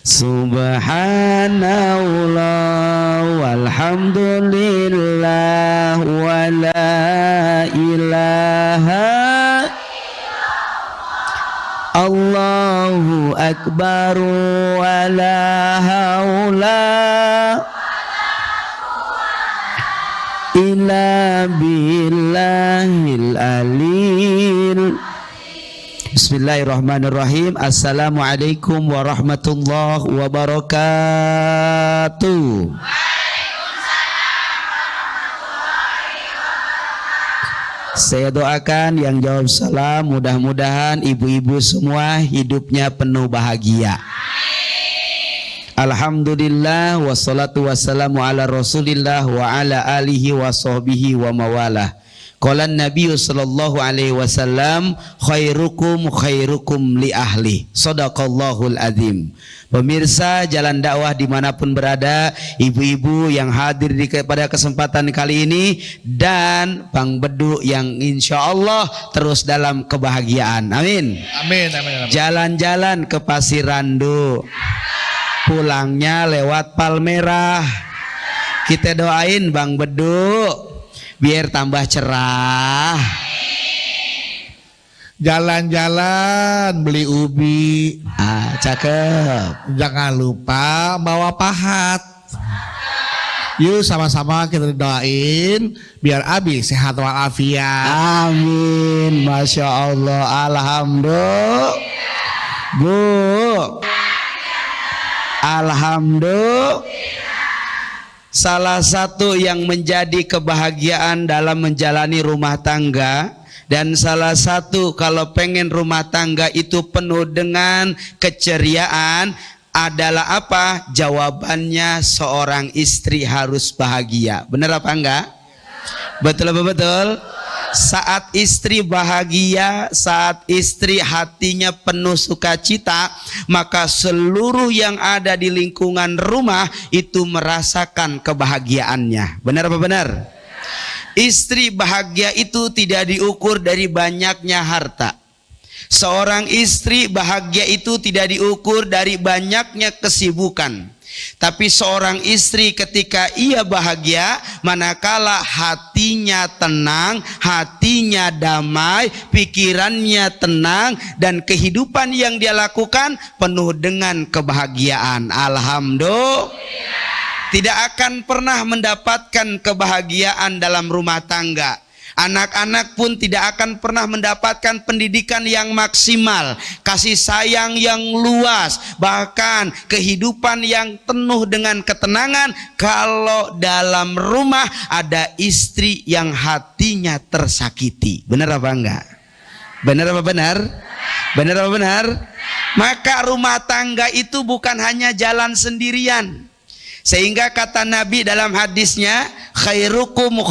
Subhanallah walhamdulillah wa la ilaha Allahu akbar wa la haula illa billahil alil. Bismillahirrahmanirrahim. Assalamualaikum warahmatullahi wabarakatuh. Saya doakan yang jawab salam mudah-mudahan ibu-ibu semua hidupnya penuh bahagia. Alhamdulillah wassalatu wassalamu ala rasulillah wa ala alihi wa sahbihi wa mawalah. Qala Nabi sallallahu alaihi wasallam khairukum li ahli. Shadaqallahul azim. Pemirsa Jalan Dakwah dimanapun berada, ibu-ibu yang hadir pada kesempatan kali ini, dan Bang Bedu yang insya Allah terus dalam kebahagiaan. Amin. Amin, amin, amin. Jalan-jalan ke Pasir Randu, pulangnya lewat Palmerah. Kita doain Bang Bedu biar tambah cerah. Jalan-jalan beli ubi. Cakep. Jangan lupa bawa pahat. Yuk sama-sama kita doain biar Abi sehat walafiat. Amin. Masya Allah. Alhamdulillah. Bu. Alhamdulillah. Salah satu yang menjadi kebahagiaan dalam menjalani rumah tangga, dan salah satu kalau pengen rumah tangga itu penuh dengan keceriaan adalah apa? Jawabannya seorang istri harus bahagia. Benar apa enggak? Betul apa betul? Saat istri bahagia, saat istri hatinya penuh sukacita, maka seluruh yang ada di lingkungan rumah itu merasakan kebahagiaannya. Benar apa benar? Istri bahagia itu tidak diukur dari banyaknya harta. Seorang istri bahagia itu tidak diukur dari banyaknya kesibukan. Tapi seorang istri ketika ia bahagia, manakala hatinya tenang, hatinya damai, pikirannya tenang, dan kehidupan yang dia lakukan penuh dengan kebahagiaan. Alhamdulillah. Tidak akan pernah mendapatkan kebahagiaan dalam rumah tangga. Anak-anak pun tidak akan pernah mendapatkan pendidikan yang maksimal, kasih sayang yang luas, bahkan kehidupan yang penuh dengan ketenangan kalau dalam rumah ada istri yang hatinya tersakiti. Benar apa enggak? Benar apa benar? Benar apa benar? Maka rumah tangga itu bukan hanya jalan sendirian. Sehingga kata Nabi dalam hadisnya, khairukum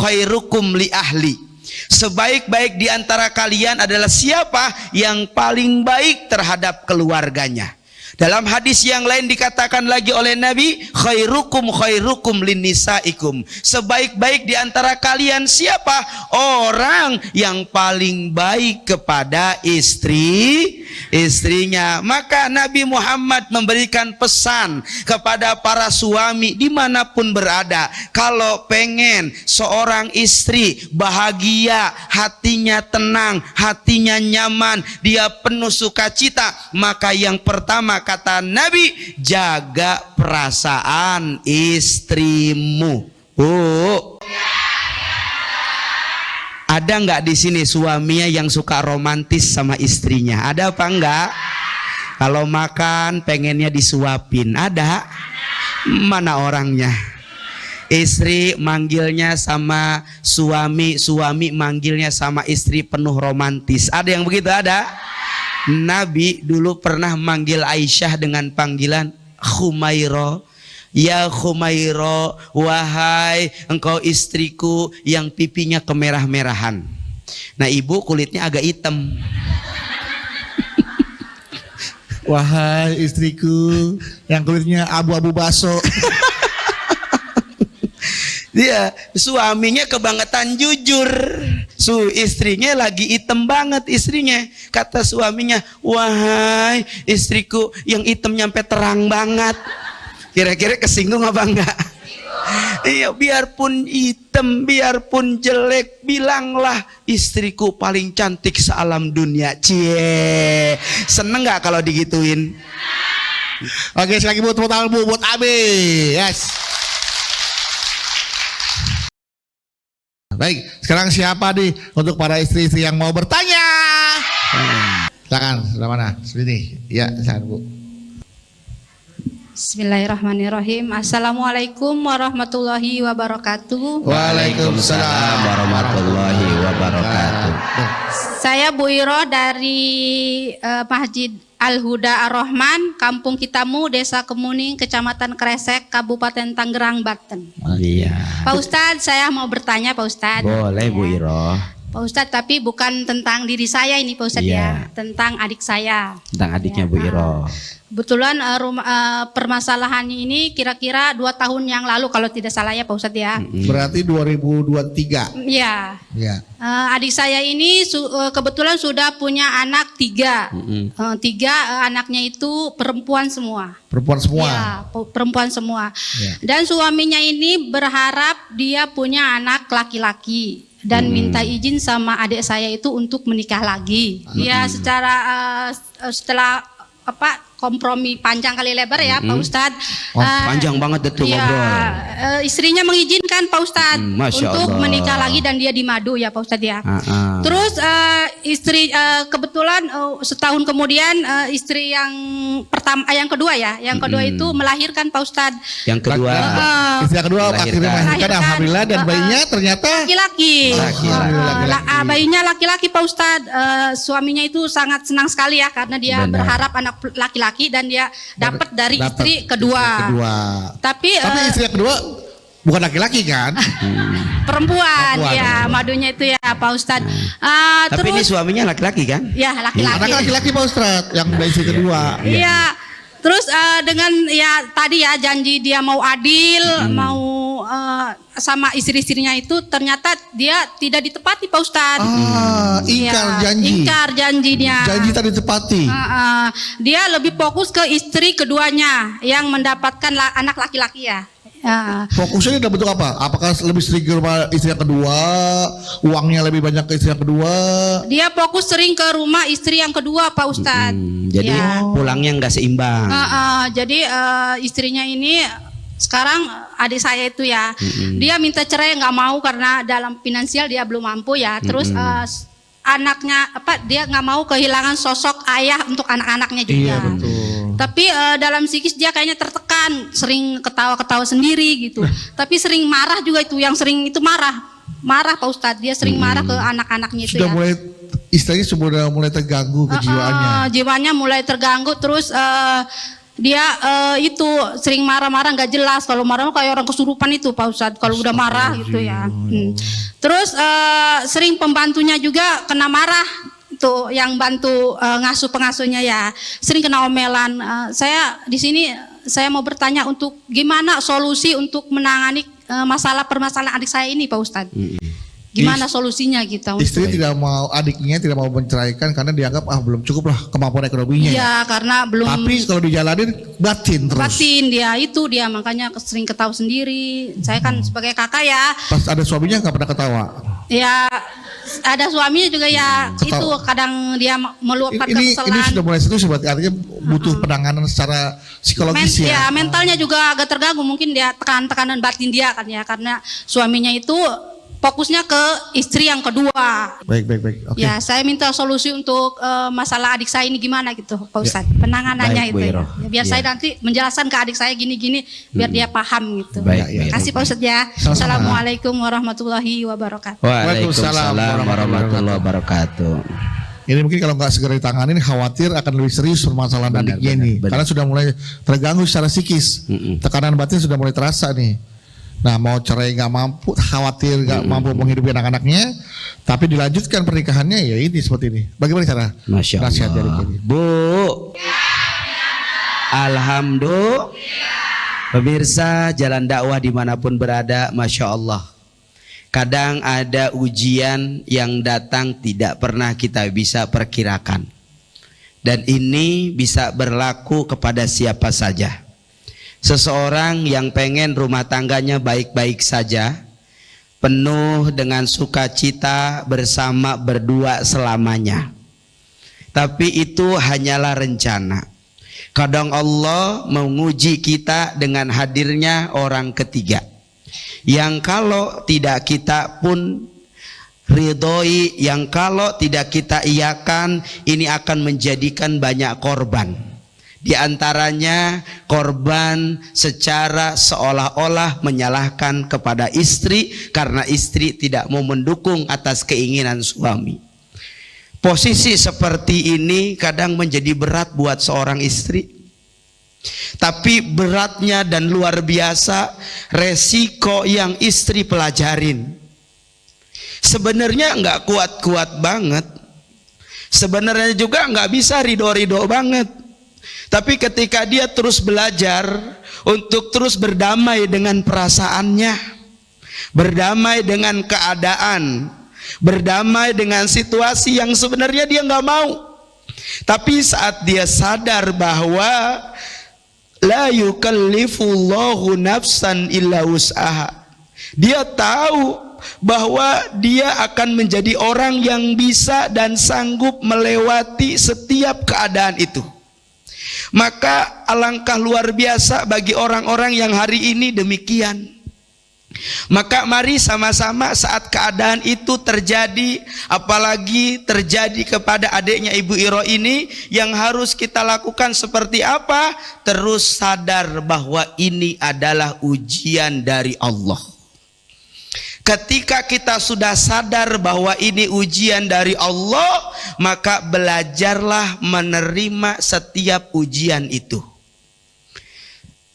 li ahli. Sebaik-baik di antara kalian adalah siapa yang paling baik terhadap keluarganya. Dalam hadis yang lain dikatakan lagi oleh Nabi, khairukum linnisaikum. Sebaik-baik di antara kalian siapa? Orang yang paling baik kepada istrinya. Maka Nabi Muhammad memberikan pesan kepada para suami dimanapun berada, kalau pengen seorang istri bahagia, hatinya tenang, hatinya nyaman, dia penuh sukacita, maka yang pertama kata Nabi, jaga perasaan istrimu. Ada nggak di sini suaminya yang suka romantis sama istrinya? Ada apa enggak? Kalau makan pengennya disuapin, ada? Mana orangnya? Istri manggilnya sama suami, suami manggilnya sama istri penuh romantis. Ada yang begitu? Ada? Nabi dulu pernah manggil Aisyah dengan panggilan Khumairo. Ya Khumairo, wahai engkau istriku yang pipinya kemerah-merahan. Nah ibu kulitnya agak hitam. Wahai istriku yang kulitnya abu-abu baso. Dia suaminya kebangetan jujur, istrinya lagi hitam banget istrinya. Kata suaminya, wahai istriku yang hitam nyampe terang banget. Kira-kira kesinggung apa enggak? Iya, biarpun hitam, biarpun jelek, bilanglah istriku paling cantik sealam dunia. Cie, seneng nggak kalau digituin? Oke, sekali lagi buat tepuk tangan Bu buat Abi. Yes. Baik, sekarang siapa nih untuk para istri-istri yang mau bertanya? Silakan, sebelah mana? Sini. Ya, silakan Bu. Bismillahirrahmanirrahim. Assalamualaikum warahmatullahi wabarakatuh. Waalaikumsalam warahmatullahi wabarakatuh. Saya Bu Iro dari Masjid Al-Huda Ar-Rahman, Kampung Kitamu, Desa Kemuning, Kecamatan Kresek, Kabupaten Tangerang, Banten. Iya. Pak Ustadz, saya mau bertanya Pak Ustadz. Boleh Bu Iro. Pak Ustadz, tapi bukan tentang diri saya ini Pak Ustadz Iya. ya, tentang adik saya. Tentang adiknya Bu Iro. Kebetulan permasalahannya ini kira-kira 2 tahun yang lalu kalau tidak salah ya Pak Ustadz ya. Berarti 2023. Iya. Ya. Adik saya ini kebetulan sudah punya anak 3. 3 anaknya itu perempuan semua. Perempuan semua. Ya, perempuan semua. Ya. Dan suaminya ini berharap dia punya anak laki-laki dan minta izin sama adik saya itu untuk menikah lagi. Ya, secara setelah kompromi panjang kali lebar ya Pak Ustadz. Panjang banget itu ngobrol. Istrinya mengizinkan Pak Ustadz Masya untuk Allah. menikah lagi dan dia di Madu ya Pak Ustadz ya. Terus istri kebetulan setahun kemudian istri yang kedua ya, yang kedua itu melahirkan Pak Ustadz. Yang kedua, Istri yang kedua akhirnya melahirkan, alhamdulillah, dan bayinya ternyata laki-laki. Laki-laki. Bayinya laki-laki Pak Ustadz. Suaminya itu sangat senang sekali ya karena dia Benar. berharap anak laki-laki dan dia dapat dari istri kedua. Tapi istri yang kedua bukan laki-laki kan? perempuan Perempuan. ya, madunya itu ya Pak Ustadz. tapi ini Terus suaminya laki-laki kan? ya Anak laki-laki. laki-laki Pak Ustadz yang dari istri kedua. Iya. Terus dengan ya tadi ya janji dia mau adil, mau sama istri-istrinya itu ternyata dia tidak ditepati Pak Ustadz. Ingkar Iya, janji. Ingkar janjinya. Janji tadi ditepati. Dia lebih fokus ke istri keduanya yang mendapatkan anak laki-laki ya. Fokusnya dalam bentuk apa? Apakah lebih sering ke rumah istri yang kedua, uangnya lebih banyak ke istri yang kedua? Dia fokus sering ke rumah istri yang kedua Pak Ustadz. Jadi Ya. pulangnya nggak seimbang. Jadi istrinya ini sekarang adik saya itu ya, dia minta cerai nggak mau karena dalam finansial dia belum mampu ya. Terus anaknya dia nggak mau kehilangan sosok ayah untuk anak-anaknya juga. Iya, betul. Tapi dalam psikis dia kayaknya tertekan, sering ketawa-ketawa sendiri gitu. Tapi sering marah juga itu, yang sering itu marah Pak Ustadz. Dia sering marah ke anak-anaknya itu Sudah ya. mulai istilahnya sudah mulai terganggu kejiwaannya. Jiwanya mulai terganggu. Terus dia itu sering marah-marah nggak jelas. Kalau marah kayak orang kesurupan itu Pak Ustadz. Kalau udah marah gitu ya. Terus sering pembantunya juga kena marah. Tuh yang bantu ngasuh pengasuhnya ya sering kena omelan. Saya di sini saya mau bertanya untuk gimana solusi untuk menangani permasalahan adik saya ini Pak Ustadz. Gimana solusinya kita? Istri tidak mau, adiknya tidak mau menceraikan karena dianggap belum cukup lah kemampuan ekonominya. Iya karena belum. Tapi kalau dijalanin batin terus. Batin dia makanya sering ketawa sendiri. Saya kan sebagai kakak ya. Pas ada suaminya nggak pernah ketawa. Ya ada suaminya juga ya Ketawa. itu kadang dia meluapkan Ini kekesalan. sudah mulai serius berarti artinya butuh penanganan secara psikologis ya. Mentalnya juga agak terganggu mungkin dia tekanan batin dia kan ya karena suaminya itu fokusnya ke istri yang kedua. Baik. Oke. Ya, saya minta solusi untuk masalah adik saya ini gimana gitu, Pak Ustadz. Penanganannya Baik, Bu itu ya. Iro. Biar saya nanti menjelaskan ke adik saya gini-gini biar dia paham gitu. Baik. Kasih Pak Ustadz ya. Sama-sama. Assalamualaikum warahmatullahi wabarakatuh. Waalaikumsalam warahmatullahi wabarakatuh. Ini mungkin kalau nggak segera ditangani khawatir akan lebih serius permasalahan adiknya ini. benar. Karena sudah mulai terganggu secara psikis. Tekanan batin sudah mulai terasa nih. Nah mau cerai nggak mampu, khawatir nggak mampu menghidupi anak-anaknya, tapi dilanjutkan pernikahannya ya ini seperti ini. Bagaimana cara Masya nasihat dari Allah. ini? Bu, alhamdulillah. Pemirsa jalan dakwah dimanapun berada, Masya Allah. Kadang ada ujian yang datang tidak pernah kita bisa perkirakan. Dan ini bisa berlaku kepada siapa saja. Seseorang yang pengen rumah tangganya baik-baik saja, penuh dengan sukacita bersama berdua selamanya. Tapi itu hanyalah rencana. Kadang Allah menguji kita dengan hadirnya orang ketiga, yang kalau tidak kita pun ridhoi, yang kalau tidak kita iakan, ini akan menjadikan banyak korban. Di antaranya korban secara seolah-olah menyalahkan kepada istri karena istri tidak mau mendukung atas keinginan suami. Posisi seperti ini kadang menjadi berat buat seorang istri. Tapi beratnya dan luar biasa resiko yang istri pelajarin. Sebenarnya nggak kuat-kuat banget. Sebenarnya juga nggak bisa ridho-ridho banget. Tapi ketika dia terus belajar untuk terus berdamai dengan perasaannya, berdamai dengan keadaan, berdamai dengan situasi yang sebenarnya dia nggak mau. Tapi saat dia sadar bahwa la yukallifullahu nafsan illa wus'aha, dia tahu bahwa dia akan menjadi orang yang bisa dan sanggup melewati setiap keadaan itu. Maka alangkah luar biasa bagi orang-orang yang hari ini demikian. Maka mari sama-sama saat keadaan itu terjadi, apalagi terjadi kepada adiknya Ibu Iro ini, yang harus kita lakukan seperti apa? Terus sadar bahwa ini adalah ujian dari Allah. Ketika kita sudah sadar bahwa ini ujian dari Allah, maka belajarlah menerima setiap ujian itu.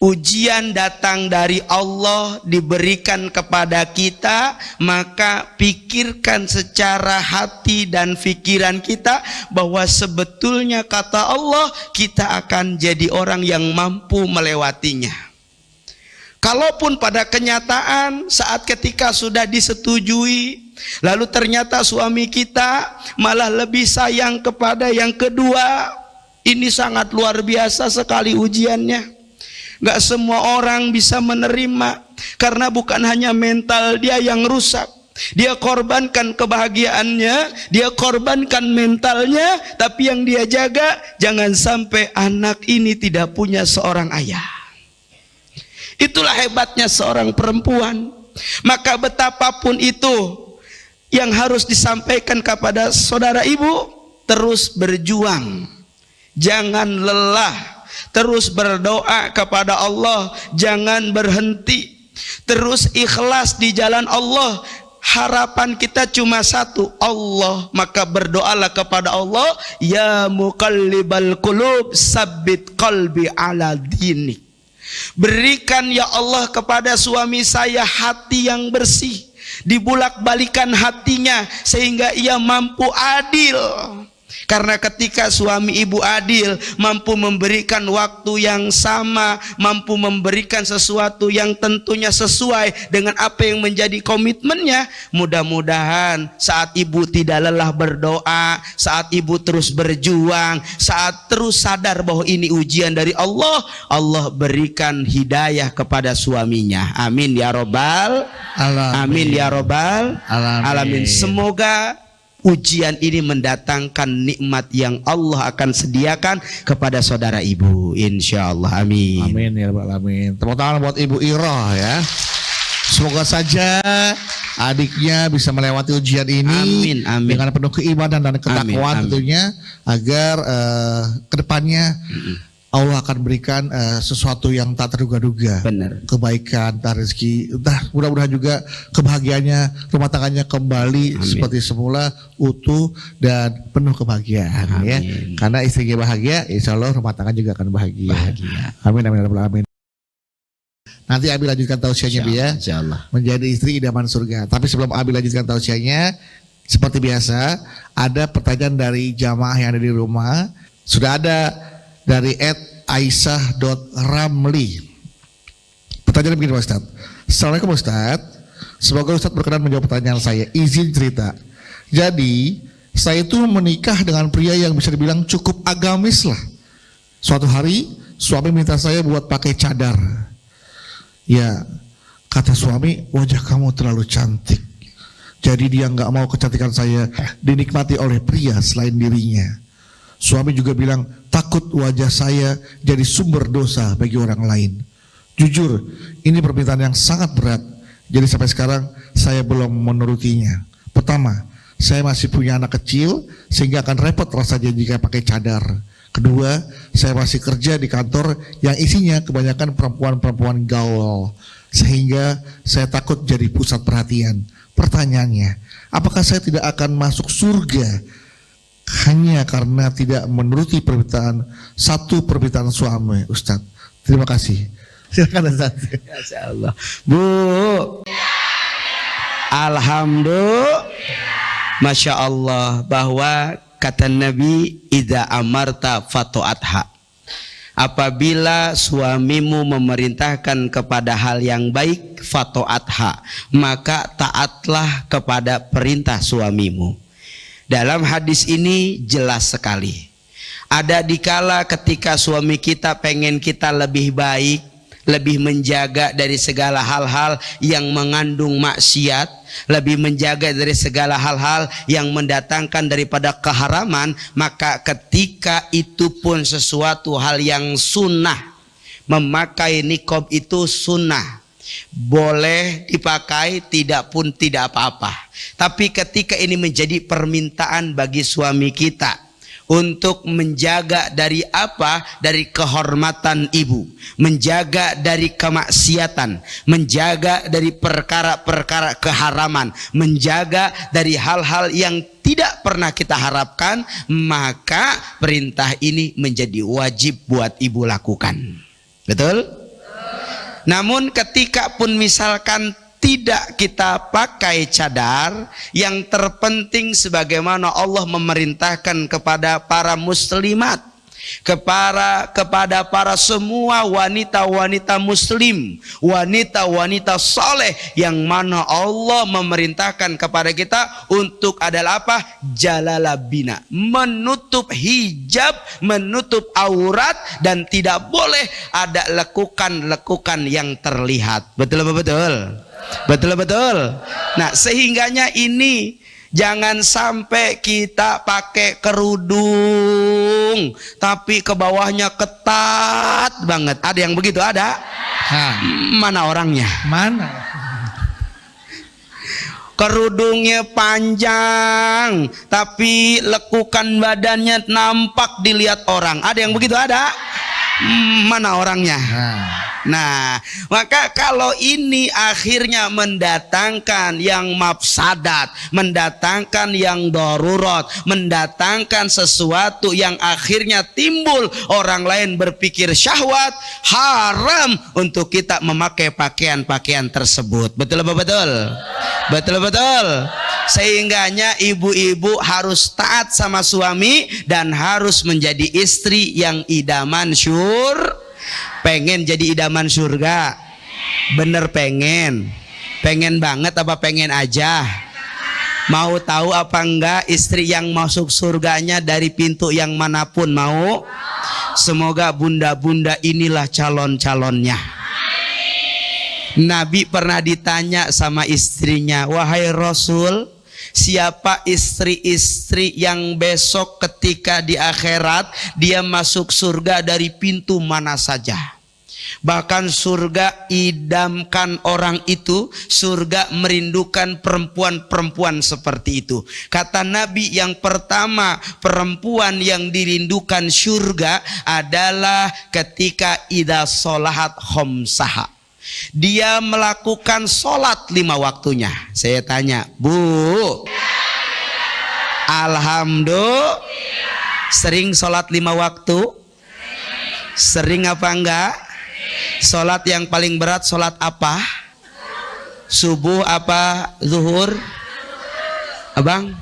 Ujian datang dari Allah, diberikan kepada kita, maka pikirkan secara hati dan pikiran kita bahwa sebetulnya kata Allah kita akan jadi orang yang mampu melewatinya. Kalaupun pada kenyataan saat ketika sudah disetujui, lalu ternyata suami kita malah lebih sayang kepada yang kedua, ini sangat luar biasa sekali ujiannya. Gak semua orang bisa menerima, karena bukan hanya mental dia yang rusak. Dia korbankan kebahagiaannya, dia korbankan mentalnya, tapi yang dia jaga jangan sampai anak ini tidak punya seorang ayah. Itulah hebatnya seorang perempuan. Maka betapapun itu yang harus disampaikan kepada saudara ibu, terus berjuang, jangan lelah, terus berdoa kepada Allah, jangan berhenti, terus ikhlas di jalan Allah. Harapan kita cuma satu, Allah. Maka berdoalah kepada Allah, ya muqallibal qulub sabbit qalbi ala dinik. Berikan ya Allah kepada suami saya hati yang bersih, dibulak-balikan hatinya sehingga ia mampu adil. Karena ketika suami ibu adil, mampu memberikan waktu yang sama, mampu memberikan sesuatu yang tentunya sesuai dengan apa yang menjadi komitmennya, mudah-mudahan saat ibu tidak lelah berdoa, saat ibu terus berjuang, saat terus sadar bahwa ini ujian dari Allah, Allah berikan hidayah kepada suaminya. Amin ya robbal alamin. Amin ya robbal alamin. Semoga ujian ini mendatangkan nikmat yang Allah akan sediakan kepada saudara ibu, insya Allah. Amin. Amin ya rabbal alamin. Tepuk tangan buat Ibu Iroh ya. Semoga saja adiknya bisa melewati ujian ini, amin, amin, dengan penuh keimanan dan ketakwaan tentunya, agar kedepannya Allah akan berikan sesuatu yang tak terduga-duga. Benar. Kebaikan, rezeki, mudah-mudahan juga kebahagiaannya, rumah tangganya kembali, amin, seperti semula, utuh dan penuh kebahagiaan. Amin. Ya. Karena istrinya bahagia, insya Allah rumah tangga juga akan bahagia. Amin, amin, amin. Nanti Abi lanjutkan tausiahnya ya. Insya Allah. Menjadi istri idaman surga. Tapi sebelum Abi lanjutkan tausiahnya, seperti biasa ada pertanyaan dari jamaah yang ada di rumah. Sudah ada dari @aisyah.ramli. Pertanyaan begini Pak Ustadz. Assalamualaikum Ustadz. Semoga Ustadz berkenan menjawab pertanyaan saya. Izin cerita. Jadi saya itu menikah dengan pria yang bisa dibilang cukup agamis lah. Suatu hari suami minta saya buat pakai cadar. Ya, kata suami, wajah kamu terlalu cantik. Jadi dia nggak mau kecantikan saya dinikmati oleh pria selain dirinya. Suami juga bilang takut wajah saya jadi sumber dosa bagi orang lain. Jujur, ini permintaan yang sangat berat. Jadi sampai sekarang saya belum menurutinya. Pertama, saya masih punya anak kecil sehingga akan repot rasanya jika pakai cadar. Kedua, saya masih kerja di kantor yang isinya kebanyakan perempuan-perempuan gaul, sehingga saya takut jadi pusat perhatian. Pertanyaannya, apakah saya tidak akan masuk surga hanya karena tidak menuruti satu permintaan suami, Ustadz? Terima kasih. Silakan Ustadz. Masya Allah. Bu, alhamdulillah, Masya Allah, bahwa kata Nabi, idza amarta fatu'atha. Apabila suamimu memerintahkan kepada hal yang baik, fatu'atha, maka taatlah kepada perintah suamimu. Dalam hadis ini jelas sekali. Ada dikala ketika suami kita pengen kita lebih baik, lebih menjaga dari segala hal-hal yang mengandung maksiat, lebih menjaga dari segala hal-hal yang mendatangkan daripada keharaman, maka ketika itu pun sesuatu hal yang sunnah, memakai niqab itu sunnah, boleh dipakai, tidak pun tidak apa-apa. Tapi ketika ini menjadi permintaan bagi suami kita untuk menjaga dari apa? Dari kehormatan ibu, menjaga dari kemaksiatan, menjaga dari perkara-perkara keharaman, menjaga dari hal-hal yang tidak pernah kita harapkan, maka perintah ini menjadi wajib buat ibu lakukan. Betul? Namun ketika pun misalkan tidak kita pakai cadar, yang terpenting sebagaimana Allah memerintahkan kepada para muslimat, kepada para semua wanita-wanita muslim, wanita-wanita soleh, yang mana Allah memerintahkan kepada kita untuk adalah apa? Jalalabina, menutup hijab, menutup aurat, dan tidak boleh ada lekukan-lekukan yang terlihat. Betul apa betul? Betul-betul. Nah, sehingganya ini jangan sampai kita pakai kerudung tapi ke bawahnya ketat banget. Ada yang begitu? Ada? Mana orangnya? Mana? Kerudungnya panjang tapi lekukan badannya nampak dilihat orang. Ada yang begitu? Ada? Mana orangnya? Nah, maka kalau ini akhirnya mendatangkan yang mafsadat, mendatangkan yang darurat, mendatangkan sesuatu yang akhirnya timbul orang lain berpikir syahwat, haram untuk kita memakai pakaian-pakaian tersebut. Betul apa betul? Betul betul. Sehingganya ibu-ibu harus taat sama suami dan harus menjadi istri yang idaman pengen jadi idaman surga. Bener pengen? Pengen banget apa pengen aja? Mau tahu apa enggak istri yang masuk surganya dari pintu yang manapun? Mau? Semoga bunda-bunda inilah calon-calonnya. Nabi pernah ditanya sama istrinya, wahai Rasul, siapa istri-istri yang besok ketika di akhirat dia masuk surga dari pintu mana saja? Bahkan surga idamkan orang itu, surga merindukan perempuan-perempuan seperti itu. Kata Nabi, yang pertama perempuan yang dirindukan surga adalah ketika idza sholahat khamsaha, dia melakukan sholat 5 waktunya. Saya tanya, Bu, alhamdulillah, sering sholat 5 waktu? Sering apa enggak? Sholat yang paling berat sholat apa? Subuh apa zuhur? Abang?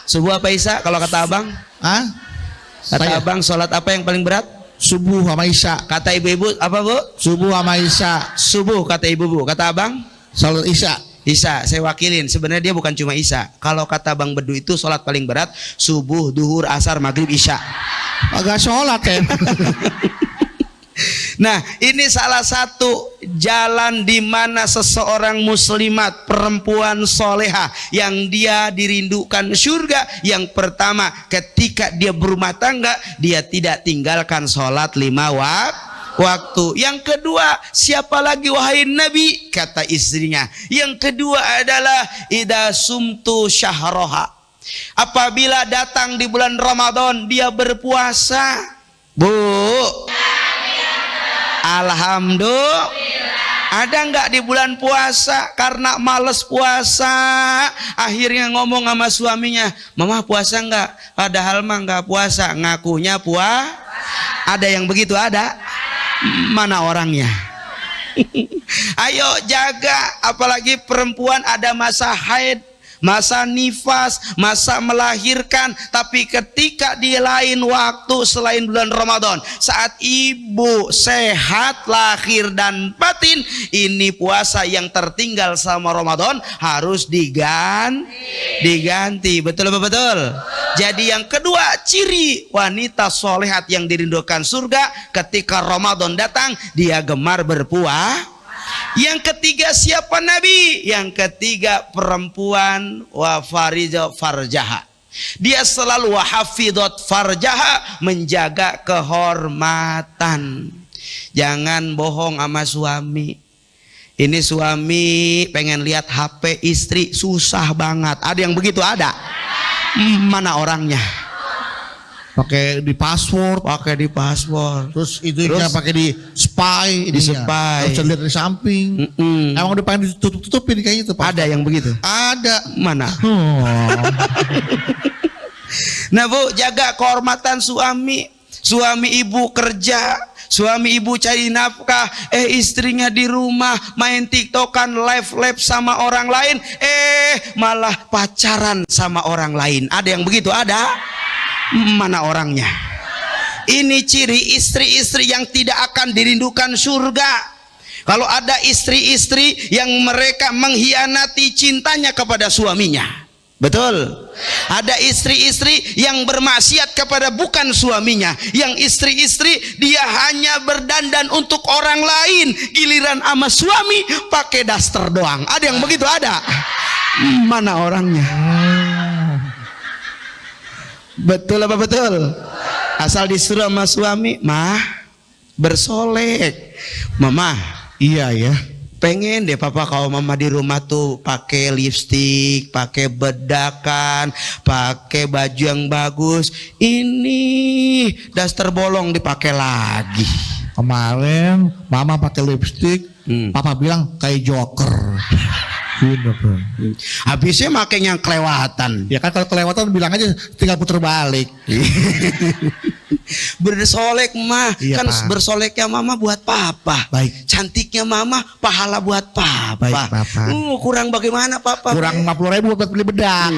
Subuh apa isya? Kalau kata abang? Kata abang sholat apa yang paling berat? Subuh sama isya. Kata ibu-ibu apa bu? Subuh sama isya. Subuh kata ibu-ibu. Kata abang? Salat isya. Isya, saya wakilin. Sebenarnya dia bukan cuma Isya. Kalau kata Bang Bedu itu sholat paling berat subuh, duhur, asar, maghrib, Isya. Agak sholat ya. Nah, ini salah satu jalan di mana seseorang muslimat, perempuan soleha yang dia dirindukan surga. Yang pertama, ketika dia berumah tangga, dia tidak tinggalkan sholat 5 waktu. Yang kedua, siapa lagi wahai Nabi? Kata istrinya. Yang kedua adalah idza sumtu syahroha. Apabila datang di bulan Ramadan, dia berpuasa. Bu, alhamdulillah. Ada nggak di bulan puasa karena males puasa, akhirnya ngomong sama suaminya, mama puasa nggak? Padahal mah nggak puasa, ngakunya puasa. Ada yang begitu? Ada? Mana orangnya? Ayo jaga, apalagi perempuan ada masa haid, masa nifas, masa melahirkan. Tapi ketika di lain waktu selain bulan Ramadan, saat ibu sehat lahir dan batin, ini puasa yang tertinggal sama Ramadan harus diganti. Betul apa betul? Jadi yang kedua, ciri wanita solehat yang dirindukan surga, ketika Ramadan datang dia gemar berpuasa. Yang ketiga siapa Nabi? Yang ketiga perempuan wa farija farjaha. Dia selalu wahafidot farjaha, menjaga kehormatan. Jangan bohong sama suami. Ini suami pengen lihat HP istri, susah banget. Ada yang begitu? Ada? Mana orangnya? Pakai di password, terus itunya pakai di spy, spy. Terus lihat dari samping. Emang udah pengen ditutup-tutupin kayaknya itu, Pak. Ada yang begitu? Ada. Mana? Nah Bu, jaga kehormatan suami. Suami ibu kerja, suami ibu cari nafkah, istrinya di rumah main tiktokan, live sama orang lain, malah pacaran sama orang lain. Ada yang begitu? Ada? Mana orangnya? Ini ciri istri-istri yang tidak akan dirindukan surga. Kalau ada istri-istri yang mereka mengkhianati cintanya kepada suaminya. Betul. Ada istri-istri yang bermaksiat kepada bukan suaminya. Yang istri-istri dia hanya berdandan untuk orang lain, giliran sama suami pakai daster doang. Ada yang begitu? Ada? Mana orangnya? Betul apa betul? Asal disuruh sama suami, mah bersolek, mama, iya ya, pengen deh papa kalau mama di rumah tuh pakai lipstik, pakai bedakan, pakai baju yang bagus. Ini daster bolong dipakai lagi. Kemarin mama pakai lipstik, papa bilang kayak Joker. Habisnya makanya kelewatan. Ya kan kalau kelewatan bilang aja tinggal puter balik. Bersolek mah, iya, kan Pak. Bersoleknya mama buat papa. Baik. Cantiknya mama pahala buat papa. Baik, papa. Kurang bagaimana papa? Kurang 50.000 buat beli bedak.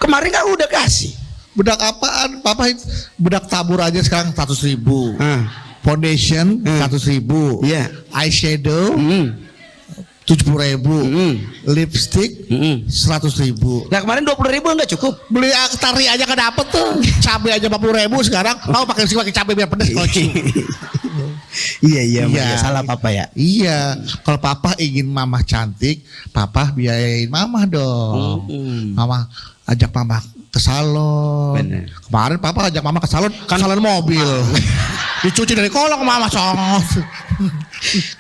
Kemarin kan udah kasih. Bedak apaan? Papa bedak tabur aja sekarang 100.000. Foundation 100.000. Iya. Eyeshadow 70.000, lipstick 100.000. Nah kemarin 20.000 enggak cukup. Beli tari aja kan dapet tuh. Cabai aja 50.000 sekarang. Mau pakai cabai biar pedes. Iya, salah papa ya. Iya, kalau papa ingin mama cantik, papa biayain mama dong. Mama ajak mama ke salon. Bener. Kemarin papa ajak mama ke salon, salon mobil. Dicuci dari kolong mama song.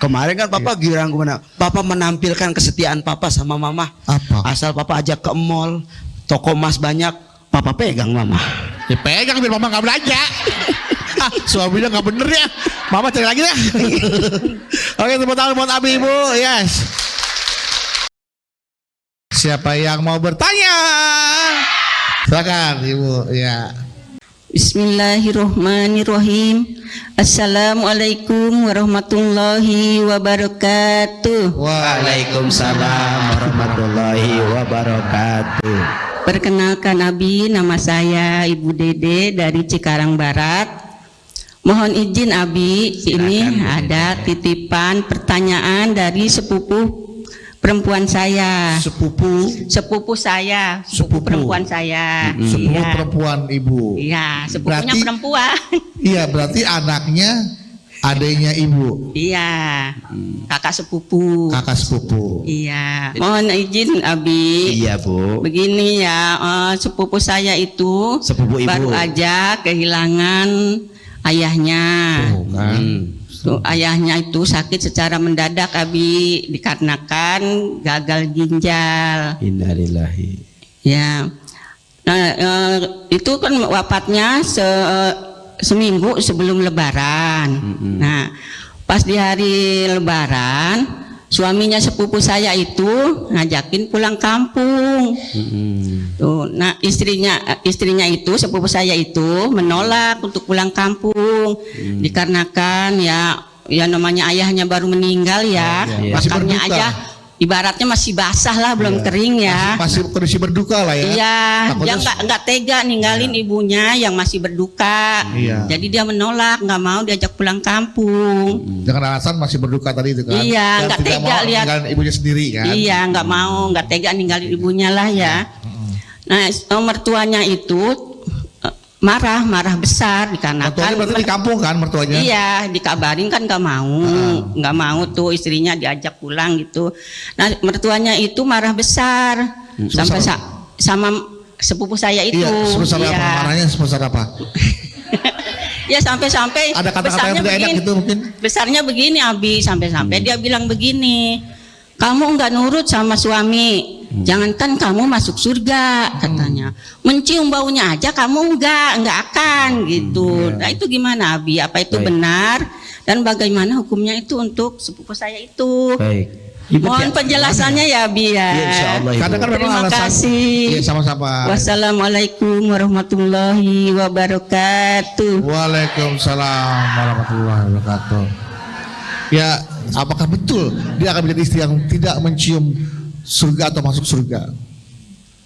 Kemarin kan papa girang gimana? Papa menampilkan kesetiaan papa sama mama. Apa? Asal papa ajak ke mall, toko emas banyak, papa pegang mama. Dipegang biar mama nggak belanja. Suaminya nggak bener ya. Mama cari lagi deh. Oke, tepuk tangan buat Abi Ibu. Yes. Siapa yang mau bertanya? Silakan Ibu. Ya. Bismillahirrahmanirrahim. Assalamualaikum warahmatullahi wabarakatuh. Waalaikumsalam warahmatullahi wabarakatuh. Perkenalkan Abi, nama saya Ibu Dede dari Cikarang Barat. Mohon izin Abi, ini ada titipan pertanyaan dari sepupu perempuan saya, Sepupu saya, Sepupu. perempuan saya. sepupu Iya. perempuan ibu. Iya, sepupunya Berarti- perempuan. Iya, berarti anaknya adiknya ibu, Iya, kakak sepupu. kakak sepupu. Iya, mohon izin Abi. Iya Bu. Begini ya, sepupu saya itu Sepupu ibu. baru aja kehilangan ayahnya. Tuh kan. Tuh, ayahnya itu sakit secara mendadak Abi, dikarenakan gagal ginjal. Innalillahi. Ya, nah itu kan wafatnya seminggu sebelum Lebaran. Nah, pas di hari Lebaran, suaminya sepupu saya itu ngajakin pulang kampung. Tuh, nah istrinya itu sepupu saya itu menolak untuk pulang kampung dikarenakan ya namanya ayahnya baru meninggal ya, Iya. Masih makamnya berduka. aja ibaratnya masih basah lah, belum Iya. kering ya. Masih kondisi berduka lah ya. Iya, Takutnya dia nggak tega ninggalin ibunya yang masih berduka. Iya. Jadi dia menolak, nggak mau diajak pulang kampung. dengan alasan masih berduka tadi itu kan. Iya, Dan nggak tidak tega mau lihat. ninggalin ibunya sendiri kan. Iya, nggak mau, nggak tega ninggalin ibunya lah ya. Nah, mertuanya itu marah besar Mertuanya dikarenakan berarti di kampung kan mertuanya? iya, dikabarin kan nggak mau tuh istrinya diajak pulang gitu. Nah, mertuanya itu marah besar sampai sama sepupu saya itu. Iya, sebesar apa? Iya. Marahnya sebesar apa? Ya sampai-sampai Ada kata-kata besarnya yang tidak enak begini. gitu mungkin? Besarnya begini Abi, sampai-sampai dia bilang begini, kamu nggak nurut sama suami, jangankan kamu masuk surga katanya, mencium baunya aja kamu nggak akan gitu. Nah itu gimana Abi? Apa itu Baik. benar dan bagaimana hukumnya itu untuk sepupu saya itu? Baik. Mohon penjelasannya ya Abi ya. Iya, insyaallah, Ibu. Kadang kan memang Terima alasan. kasih. Iya, sama-sama. Wassalamualaikum warahmatullahi wabarakatuh. Waalaikumsalam warahmatullahi wabarakatuh. Ya, apakah betul dia akan menjadi istri yang tidak mencium surga atau masuk surga?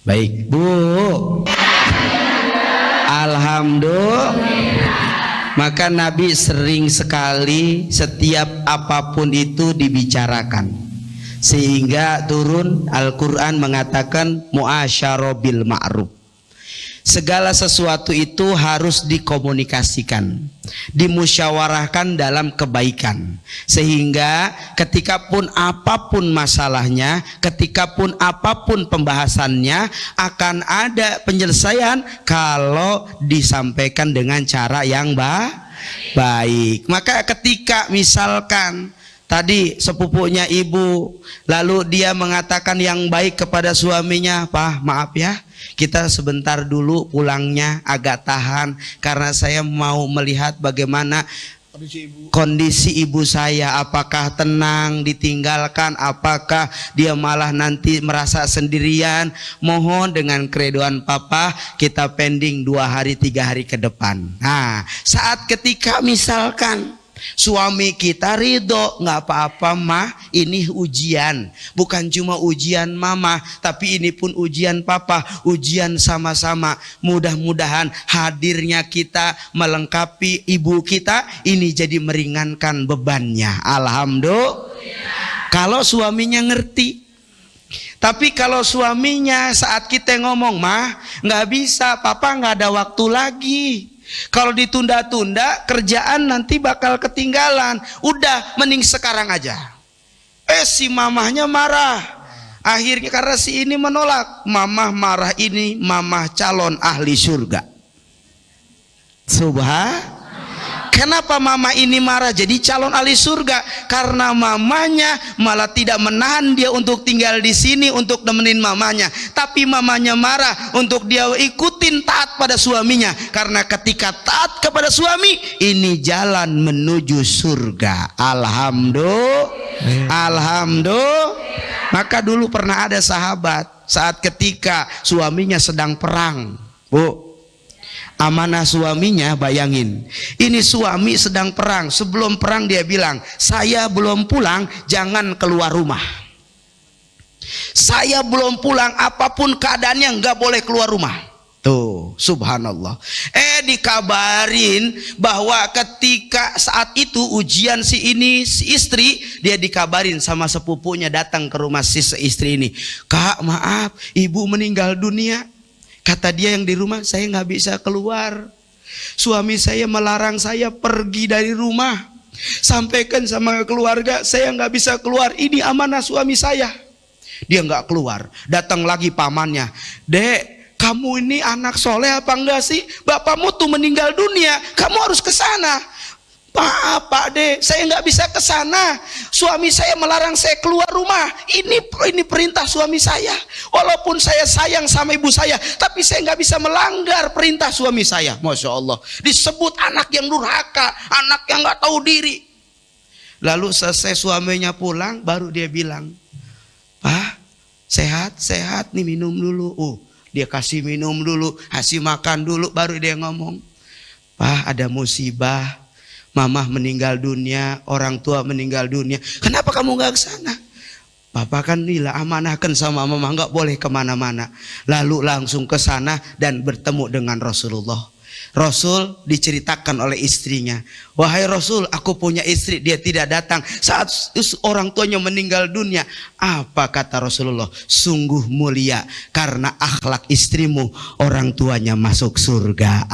Baik, Bu. Alhamdulillah. Maka Nabi sering sekali setiap apapun itu dibicarakan. Sehingga turun Al-Qur'an mengatakan muasyarah bil ma'ruf. Segala sesuatu itu harus dikomunikasikan, dimusyawarahkan dalam kebaikan, sehingga ketikapun apapun masalahnya, ketikapun apapun pembahasannya akan ada penyelesaian kalau disampaikan dengan cara yang baik. Maka ketika misalkan tadi sepupunya ibu, lalu dia mengatakan yang baik kepada suaminya, "Pak, maaf ya, kita sebentar dulu pulangnya, agak tahan karena saya mau melihat bagaimana kondisi ibu saya, apakah tenang ditinggalkan, apakah dia malah nanti merasa sendirian. Mohon dengan keredoan papa kita pending 2 hari 3 hari ke depan." Nah, saat ketika misalkan suami kita ridho, nggak apa-apa mah, ini ujian, bukan cuma ujian mama, tapi ini pun ujian papa, ujian sama-sama. Mudah-mudahan hadirnya kita melengkapi ibu kita ini jadi meringankan bebannya. Alhamdulillah. Kalau suaminya ngerti. Tapi kalau suaminya saat kita ngomong, mah nggak bisa, papa nggak ada waktu lagi. Kalau ditunda-tunda kerjaan nanti bakal ketinggalan. Udah mending sekarang aja. Si mamahnya marah. Akhirnya karena si ini menolak. Mamah marah ini mamah calon ahli surga. Kenapa mama ini marah jadi calon ahli surga? Karena mamanya malah tidak menahan dia untuk tinggal di sini untuk nemenin mamanya, tapi mamanya marah untuk dia ikutin taat pada suaminya. Karena ketika taat kepada suami, ini jalan menuju surga. Alhamdulillah. Alhamdulillah. Maka dulu pernah ada sahabat saat ketika suaminya sedang perang, Bu. Amanah suaminya, bayangin, ini suami sedang perang. Sebelum perang dia bilang, saya belum pulang, jangan keluar rumah. Saya belum pulang, apapun keadaannya nggak boleh keluar rumah. Tuh, subhanallah. Dikabarin bahwa ketika saat itu ujian si istri, dia dikabarin sama sepupunya datang ke rumah si istri ini. Kak, maaf, ibu meninggal dunia. Kata dia yang di rumah, saya nggak bisa keluar. Suami saya melarang saya pergi dari rumah. Sampaikan sama keluarga, saya nggak bisa keluar. Ini amanah suami saya. Dia nggak keluar. Datang lagi pamannya. Dek, kamu ini anak soleh apa enggak sih? Bapakmu tuh meninggal dunia. Kamu harus ke sana. Pak dek, saya nggak bisa ke sana. Suami saya melarang saya keluar rumah. Ini perintah suami saya. Walaupun saya sayang sama ibu saya, tapi saya nggak bisa melanggar perintah suami saya. Masya Allah. Disebut anak yang durhaka, anak yang nggak tahu diri. Lalu selesai suaminya pulang, baru dia bilang, Pak, sehat nih, minum dulu. Dia kasih minum dulu, kasih makan dulu, baru dia ngomong, Pak, ada musibah, Mama meninggal dunia, orang tua meninggal dunia. Kenapa kamu nggak ke sana? Papa kan nila amanahkan sama Mama, nggak boleh kemana-mana. Lalu langsung ke sana dan bertemu dengan Rasulullah. Rasul diceritakan oleh istrinya, wahai Rasul, aku punya istri, dia tidak datang saat orang tuanya meninggal dunia. Apa kata Rasulullah? Sungguh mulia, karena akhlak istrimu orang tuanya masuk surga.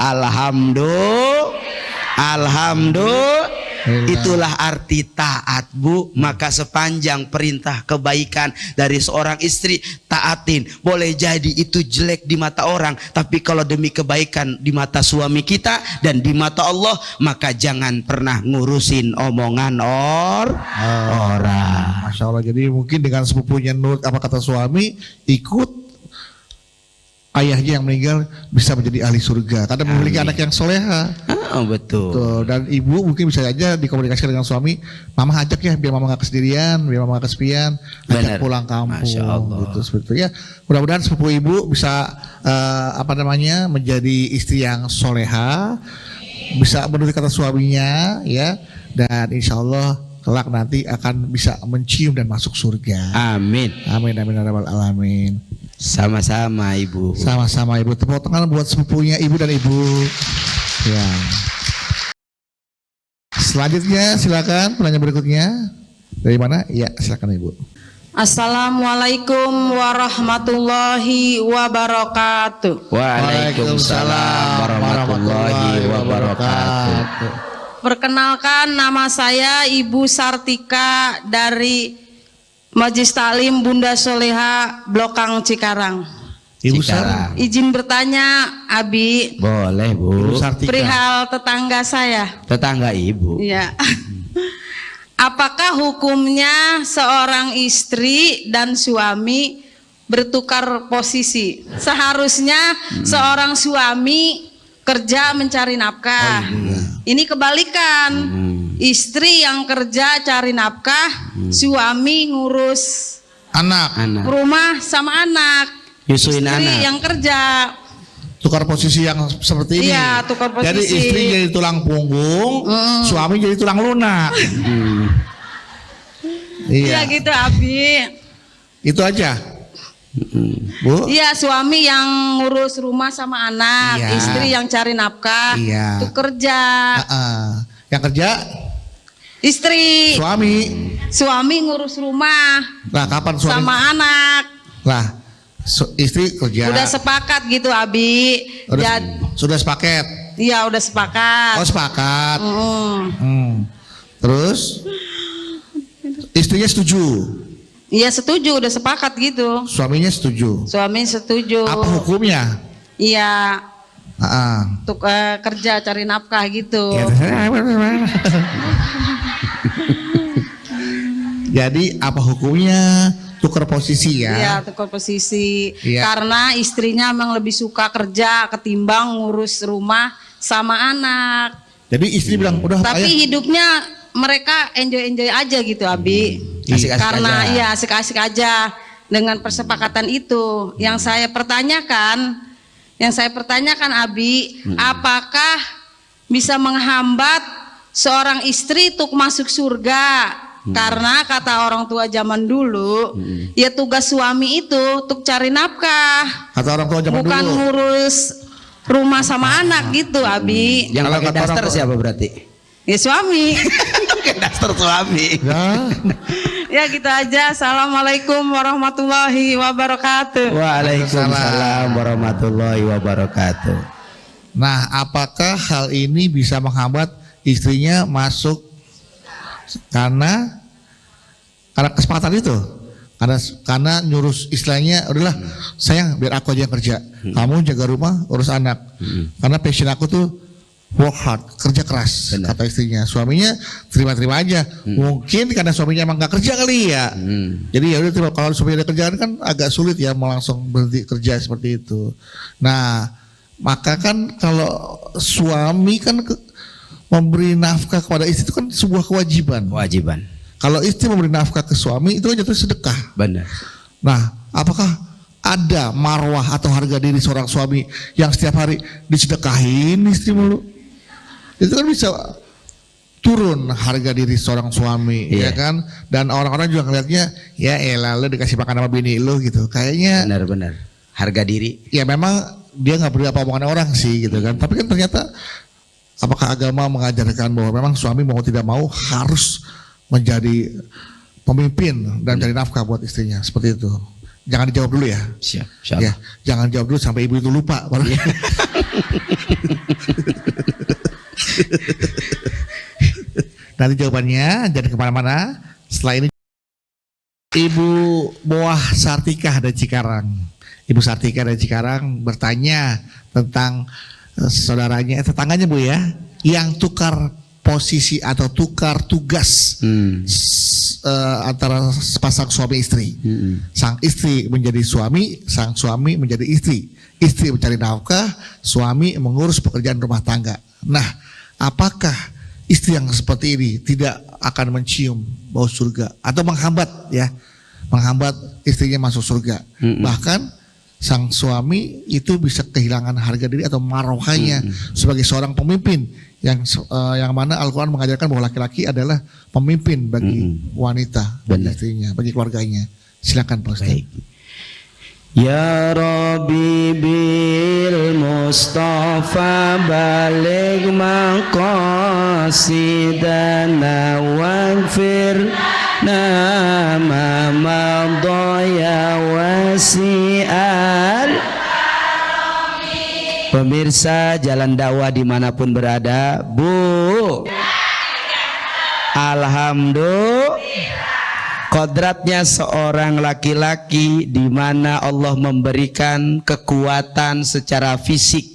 Alhamdulillah. Itulah arti taat, Bu. Maka sepanjang perintah kebaikan dari seorang istri, taatin. Boleh jadi itu jelek di mata orang, tapi kalau demi kebaikan di mata suami kita dan di mata Allah, maka jangan pernah ngurusin omongan orang. Masya Allah. Jadi mungkin dengan sepupunya nurut apa kata suami, ikut ayahnya yang meninggal, bisa menjadi ahli surga karena memiliki anak yang soleha. Betul. Tuh, dan ibu mungkin bisa aja dikomunikasikan dengan suami, Mama ajak ya, biar Mama gak kesendirian, biar Mama gak kesepian, ajak pulang kampung. Masya Allah. Gitu, seperti itu ya. Mudah-mudahan sepupu ibu bisa menjadi istri yang soleha, bisa menuruti kata suaminya, ya, dan insya Allah kelak nanti akan bisa mencium dan masuk surga. Amin. Amin amin ya rabbal alamin. Sama-sama Ibu. Sama-sama Ibu. Tepuk tangan buat sepupunya Ibu dan Ibu. Ya. Selanjutnya silakan penanya berikutnya. Dari mana? Ya, silakan Ibu. Assalamualaikum warahmatullahi wabarakatuh. Waalaikumsalam warahmatullahi wabarakatuh. Perkenalkan, nama saya Ibu Sartika dari Majelis Taklim Bunda Soleha Blokang Cikarang. Ibu Cikarang. Izin bertanya, Abi. Boleh, Bu. Perihal tetangga saya. Tetangga Ibu. Iya. Apakah hukumnya seorang istri dan suami bertukar posisi? Seharusnya seorang suami kerja mencari nafkah. Ini kebalikan. Istri yang kerja cari nafkah, suami ngurus anak. rumah sama anak. Nyusuin Istri anak. yang kerja. Tukar posisi yang seperti ini. Iya, tukar posisi. Jadi istri jadi tulang punggung, suami jadi tulang lunak. Iya gitu, Abi. Itu aja. Bu. Iya, suami yang ngurus rumah sama anak, Iya. istri yang cari nafkah. Iya. Itu kerja. Yang kerja Istri. suami. Ngurus rumah Nah, kapan suami? sama anak. Nah, istri kerja. Udah sepakat gitu, Abi. Sudah sepaket. Iya, udah sepakat. Oh, sepakat. Terus istrinya setuju. Iya, setuju, udah sepakat gitu. Suaminya setuju. Suami setuju. Apa hukumnya? Iya, untuk kerja cari nafkah gitu. Jadi apa hukumnya? Tukar posisi ya? Iya, tukar posisi. Iya. Karena istrinya memang lebih suka kerja ketimbang ngurus rumah sama anak. Jadi istri bilang udah. Tapi ayah. hidupnya mereka enjoy aja gitu, Abi. Asik-asik Karena aja. iya asik-asik aja dengan persepakatan itu. Yang saya pertanyakan, Abi, apakah bisa menghambat seorang istri untuk masuk surga? Karena kata orang tua zaman dulu, ya tugas suami itu untuk cari nafkah, Kata orang tua zaman bukan dulu. ngurus rumah sama anak gitu, Abi. Yang Kalau pakai kata daster orang- siapa berarti? Ya suami. Pakai daster suami. Ya, Ya gitu aja. Assalamualaikum warahmatullahi wabarakatuh. Waalaikumsalam warahmatullahi wabarakatuh. nah apakah hal ini bisa menghambat istrinya masuk karena kesempatan itu? Karena nyuruh istilahnya udahlah sayang biar aku aja yang kerja, kamu jaga rumah urus anak. Karena passion aku tuh work hard, kerja keras. Benar. Kata istrinya. Suaminya terima-terima aja. Mungkin karena suaminya emang gak kerja kali ya. Jadi ya udah terima. Kalau suaminya ada kerjaan kan agak sulit ya mau langsung berhenti kerja seperti itu. Nah maka kan kalau suami kan memberi nafkah kepada istri itu kan sebuah kewajiban. Kewajiban. Kalau istri memberi nafkah ke suami itu kan jatuh sedekah. Benar. Nah, apakah ada marwah atau harga diri seorang suami yang setiap hari disedekahin istri mulu? Itu kan bisa turun harga diri seorang suami, Iya. ya kan? Dan orang-orang juga ngeliatnya, ya elah lu dikasih makan sama bini lu gitu. Kayaknya Benar-benar. Harga diri. ya memang dia nggak peduli apa omongan orang sih gitu kan. Tapi kan ternyata apakah agama mengajarkan bahwa memang suami mau tidak mau harus menjadi pemimpin dan mencari nafkah buat istrinya seperti itu. Jangan dijawab dulu ya. Siap. Ya, jangan jawab dulu sampai ibu itu lupa. Baru. Nanti jawabannya jangan kemana-mana. Setelah ini Ibu Boah Sartika dari Cikarang. Ibu Sartika dari Cikarang bertanya tentang saudaranya, tetangganya Bu ya, yang tukar posisi atau tukar tugas antara sepasang suami istri. Sang istri menjadi suami, sang suami menjadi istri. Istri mencari nafkah, suami mengurus pekerjaan rumah tangga. Nah, apakah istri yang seperti ini tidak akan mencium bau surga atau menghambat istrinya masuk surga? Bahkan sang suami itu bisa kehilangan harga diri atau marwahnya sebagai seorang pemimpin yang mana Al-Quran mengajarkan bahwa laki-laki adalah pemimpin bagi wanita, bagi Benar. istrinya, bagi keluarganya. Silakan Pak Ustaz. Baik. Ya Rabbi bil Mustafa baligh maqasidana waghfir nama madaya wasi'al. Pemirsa Jalan Dakwah dimanapun berada, Bu, alhamdulillah, kodratnya seorang laki-laki di mana Allah memberikan kekuatan secara fisik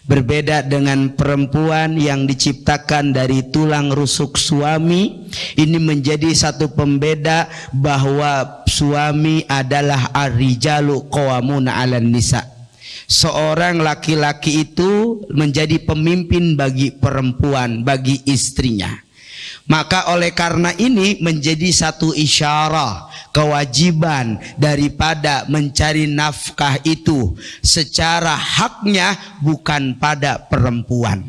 berbeda dengan perempuan yang diciptakan dari tulang rusuk suami. Ini menjadi satu pembeda bahwa suami adalah ar-rijalu qawwamuna 'alan nisa. Seorang laki-laki itu menjadi pemimpin bagi perempuan, bagi istrinya. Maka oleh karena ini menjadi satu isyarah kewajiban daripada mencari nafkah itu secara haknya bukan pada perempuan,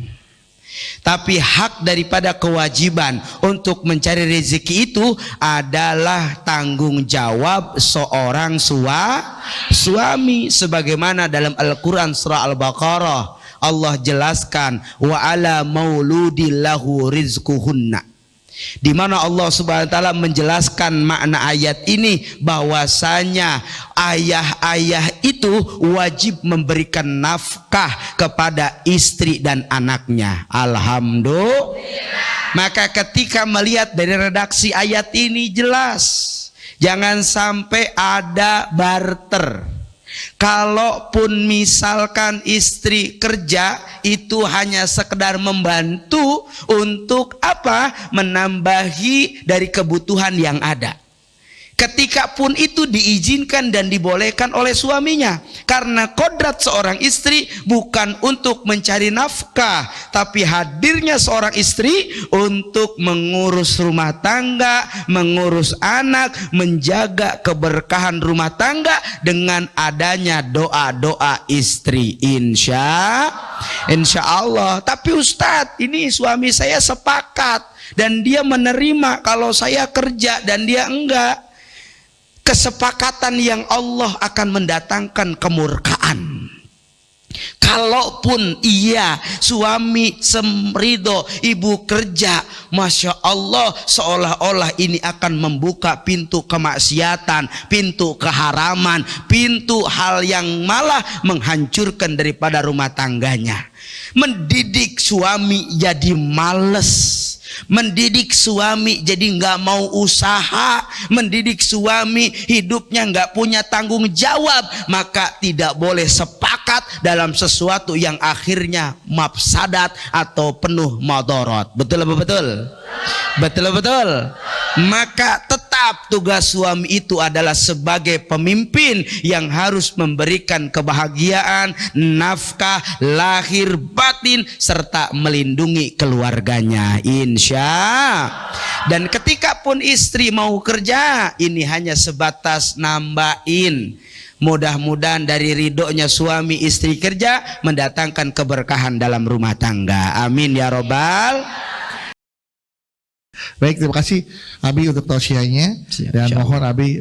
tapi hak daripada kewajiban untuk mencari rezeki itu adalah tanggung jawab seorang suami, sebagaimana dalam Al-Quran surah Al-Baqarah Allah jelaskan wa ala mauludillahu rizquhunna, di mana Allah Subhanahu wa taala menjelaskan makna ayat ini bahwasanya ayah-ayah itu wajib memberikan nafkah kepada istri dan anaknya. Alhamdulillah. Maka ketika melihat dari redaksi ayat ini jelas, jangan sampai ada barter. Kalaupun misalkan istri kerja itu hanya sekedar membantu untuk apa? Menambahi dari kebutuhan yang ada. Ketika pun itu diizinkan dan dibolehkan oleh suaminya, karena kodrat seorang istri bukan untuk mencari nafkah, tapi hadirnya seorang istri untuk mengurus rumah tangga, mengurus anak, menjaga keberkahan rumah tangga dengan adanya doa-doa istri. Insya Allah. Tapi Ustadz, ini suami saya sepakat dan dia menerima kalau saya kerja dan dia enggak. Kesepakatan yang Allah akan mendatangkan kemurkaan. Kalaupun iya suami semrido, ibu kerja, Masya Allah, seolah-olah ini akan membuka pintu kemaksiatan, pintu keharaman, pintu hal yang malah menghancurkan daripada rumah tangganya. Mendidik suami jadi males, mendidik suami jadi nggak mau usaha, mendidik suami hidupnya nggak punya tanggung jawab, maka tidak boleh sepakat dalam sesuatu yang akhirnya mafsadat atau penuh madorot. Betul apa betul? Betul betul. Maka tetap tugas suami itu adalah sebagai pemimpin yang harus memberikan kebahagiaan, nafkah lahir batin serta melindungi keluarganya, insya. Dan ketika pun istri mau kerja, ini hanya sebatas nambahin. Mudah-mudahan dari ridhonya suami istri kerja mendatangkan keberkahan dalam rumah tangga. Amin ya robbal. Baik, terima kasih Abi untuk tausiahnya, dan mohon Abi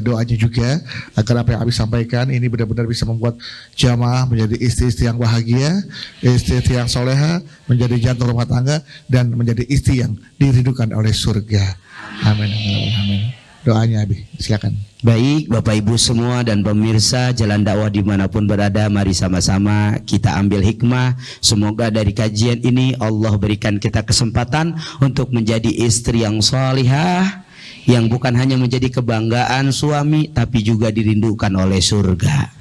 doanya juga agar apa yang Abi sampaikan ini benar-benar bisa membuat jamaah menjadi istri-istri yang bahagia, istri-istri yang soleha, menjadi jantung rumah tangga, dan menjadi istri yang dirindukan oleh surga. Amin. Amin. Doanya Abi, silakan. Baik Bapak Ibu semua dan pemirsa Jalan Dakwah dimanapun berada, mari sama-sama kita ambil hikmah. Semoga dari kajian ini Allah berikan kita kesempatan untuk menjadi istri yang salihah, yang bukan hanya menjadi kebanggaan suami tapi juga dirindukan oleh surga.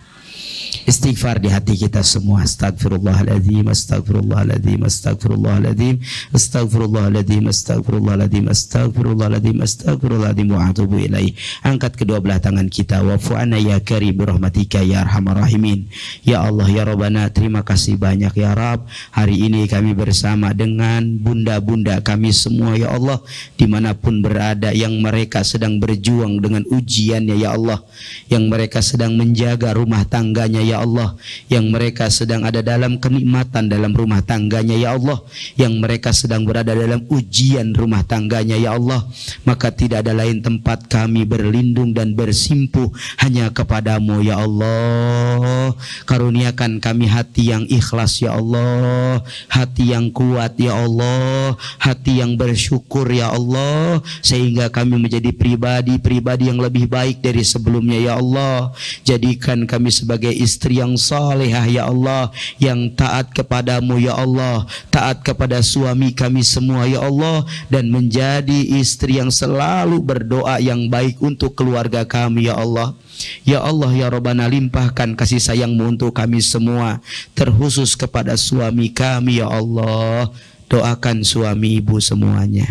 Istighfar di hati kita semua. Astagfirullahaladzim, astagfirullahaladzim, astagfirullahaladzim, astagfirullahaladzim, astagfirullahaladzim, astagfirullahaladzim, astagfirullahaladzim, wa atubu ilaih. Angkat kedua belah tangan kita. Wa'fu anna ya karim birahmatika ya arhamar rahimin. Ya Allah ya Rabbana, terima kasih banyak ya Rabb. Hari ini kami bersama dengan bunda-bunda kami semua ya Allah, dimanapun berada, yang mereka sedang berjuang dengan ujiannya ya Allah, yang mereka sedang menjaga rumah tangganya ya Allah, yang mereka sedang ada dalam kenikmatan dalam rumah tangganya ya Allah, yang mereka sedang berada dalam ujian rumah tangganya ya Allah. Maka tidak ada lain tempat kami berlindung dan bersimpuh hanya kepadamu ya Allah. Karuniakan kami hati yang ikhlas ya Allah, hati yang kuat ya Allah, hati yang bersyukur ya Allah, sehingga kami menjadi pribadi-pribadi yang lebih baik dari sebelumnya ya Allah. Jadikan kami sebagai istri yang salehah ya Allah, yang taat kepadamu ya Allah, taat kepada suami kami semua ya Allah, dan menjadi istri yang selalu berdoa yang baik untuk keluarga kami ya Allah. Ya Allah ya Rabbana, limpahkan kasih sayang-Mu untuk kami semua, terkhusus kepada suami kami ya Allah. Doakan suami ibu semuanya,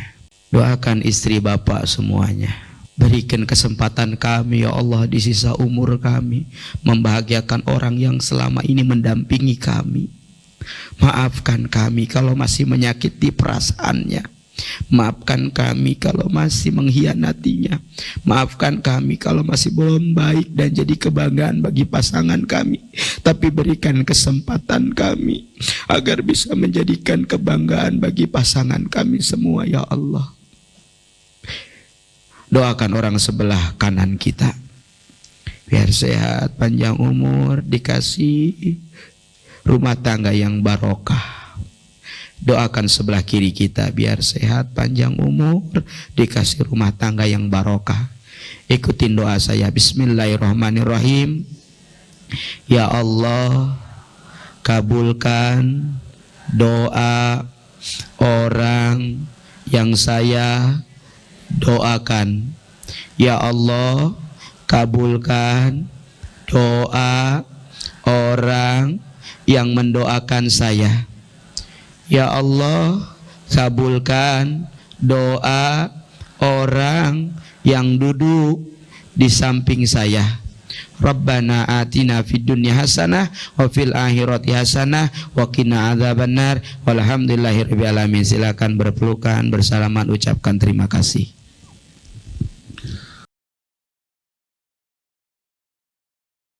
doakan istri bapak semuanya. Berikan kesempatan kami ya Allah di sisa umur kami membahagiakan orang yang selama ini mendampingi kami. Maafkan kami kalau masih menyakiti perasaannya. Maafkan kami kalau masih mengkhianatinya. Maafkan kami kalau masih belum baik dan jadi kebanggaan bagi pasangan kami. Tapi berikan kesempatan kami agar bisa menjadikan kebanggaan bagi pasangan kami semua ya Allah. Doakan orang sebelah kanan kita biar sehat, panjang umur, dikasih rumah tangga yang barokah. Doakan sebelah kiri kita biar sehat, panjang umur, dikasih rumah tangga yang barokah. Ikutin doa saya. Bismillahirrahmanirrahim. Ya Allah, kabulkan doa orang yang saya doakan. Ya Allah, kabulkan doa orang yang mendoakan saya. Ya Allah, kabulkan doa orang yang duduk di samping saya. Rabbana atina fid dunya hasanah wa fil akhirati hasanah wa qina adzabannar. Walhamdulillahirabbil alamin. Silakan berpelukan, bersalaman, ucapkan terima kasih.